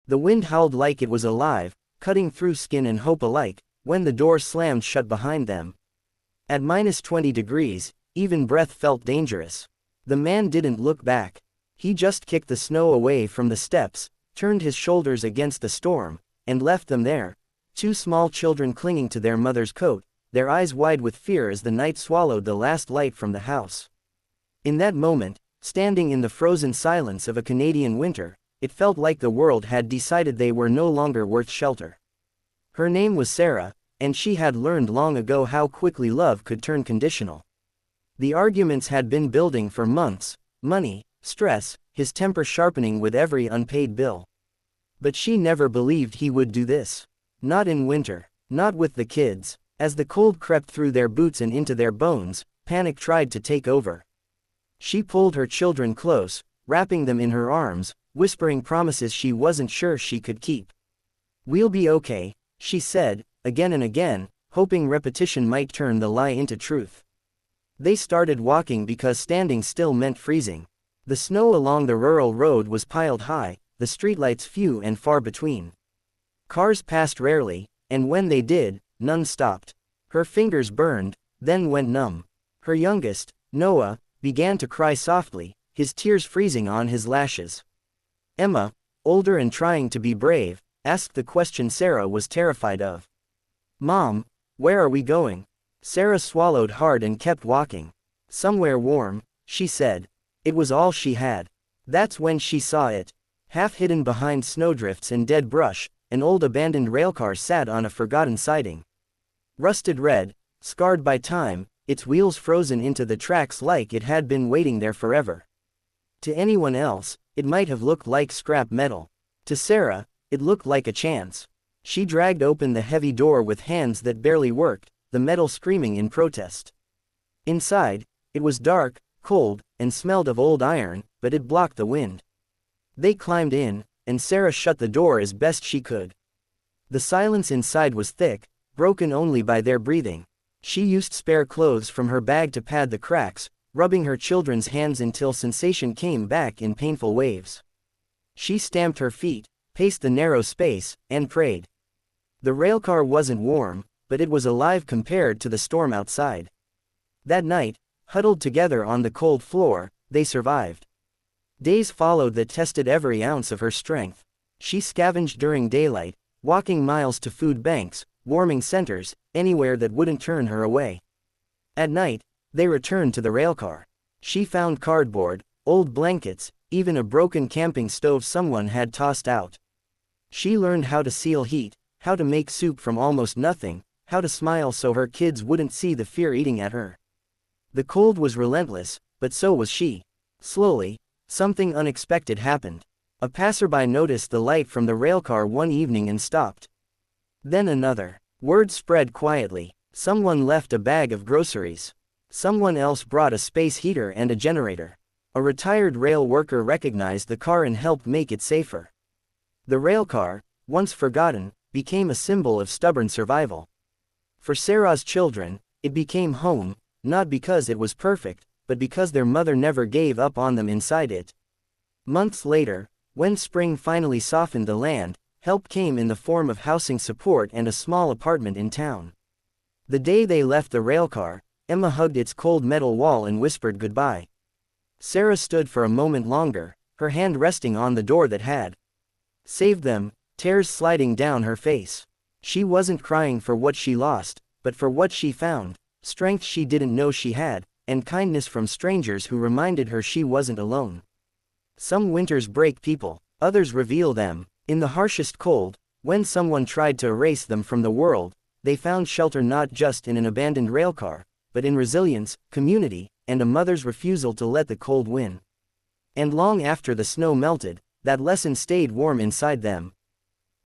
The wind howled like it was alive, cutting through skin and hope alike, when the door slammed shut behind them. At -20 degrees, even breath felt dangerous. The man didn't look back. He just kicked the snow away from the steps, turned his shoulders against the storm, and left them there, two small children clinging to their mother's coat, their eyes wide with fear as the night swallowed the last light from the house. In that moment, standing in the frozen silence of a Canadian winter, it felt like the world had decided they were no longer worth shelter. Her name was Sarah, and she had learned long ago how quickly love could turn conditional. The arguments had been building for months, money, stress, his temper sharpening with every unpaid bill. But she never believed he would do this. Not in winter, not with the kids. As the cold crept through their boots and into their bones, panic tried to take over. She pulled her children close, wrapping them in her arms, whispering promises she wasn't sure she could keep. "We'll be okay," she said, again and again, hoping repetition might turn the lie into truth. They started walking because standing still meant freezing. The snow along the rural road was piled high, the streetlights few and far between. Cars passed rarely, and when they did, none stopped. Her fingers burned, then went numb. Her youngest, Noah, began to cry softly, his tears freezing on his lashes. Emma, older and trying to be brave, asked the question Sarah was terrified of. "Mom, where are we going?" Sarah swallowed hard and kept walking. "Somewhere warm," she said. It was all she had. That's when she saw it. Half hidden behind snowdrifts and dead brush, an old abandoned railcar sat on a forgotten siding. Rusted red, scarred by time, its wheels frozen into the tracks like it had been waiting there forever. To anyone else, it might have looked like scrap metal. To Sarah, it looked like a chance. She dragged open the heavy door with hands that barely worked, the metal screaming in protest. Inside, it was dark, cold, and smelled of old iron, but it blocked the wind. They climbed in, and Sarah shut the door as best she could. The silence inside was thick, broken only by their breathing. She used spare clothes from her bag to pad the cracks, rubbing her children's hands until sensation came back in painful waves. She stamped her feet, paced the narrow space, and prayed. The railcar wasn't warm, but it was alive compared to the storm outside. That night, huddled together on the cold floor, they survived. Days followed that tested every ounce of her strength. She scavenged during daylight, walking miles to food banks, warming centers, anywhere that wouldn't turn her away. At night, they returned to the railcar. She found cardboard, old blankets, even a broken camping stove someone had tossed out. She learned how to seal heat, how to make soup from almost nothing, how to smile so her kids wouldn't see the fear eating at her. The cold was relentless, but so was she. Slowly, something unexpected happened. A passerby noticed the light from the railcar one evening and stopped. Then another. Word spread quietly. Someone left a bag of groceries. Someone else brought a space heater and a generator. A retired rail worker recognized the car and helped make it safer. The railcar, once forgotten, became a symbol of stubborn survival. For Sarah's children, it became home, not because it was perfect, but because their mother never gave up on them inside it. Months later, when spring finally softened the land, help came in the form of housing support and a small apartment in town. The day they left the railcar, Emma hugged its cold metal wall and whispered goodbye. Sarah stood for a moment longer, her hand resting on the door that had saved them, tears sliding down her face. She wasn't crying for what she lost, but for what she found, strength she didn't know she had, and kindness from strangers who reminded her she wasn't alone. Some winters break people, others reveal them. In the harshest cold, when someone tried to erase them from the world, they found shelter not just in an abandoned railcar, but in resilience, community, and a mother's refusal to let the cold win. And long after the snow melted, that lesson stayed warm inside them.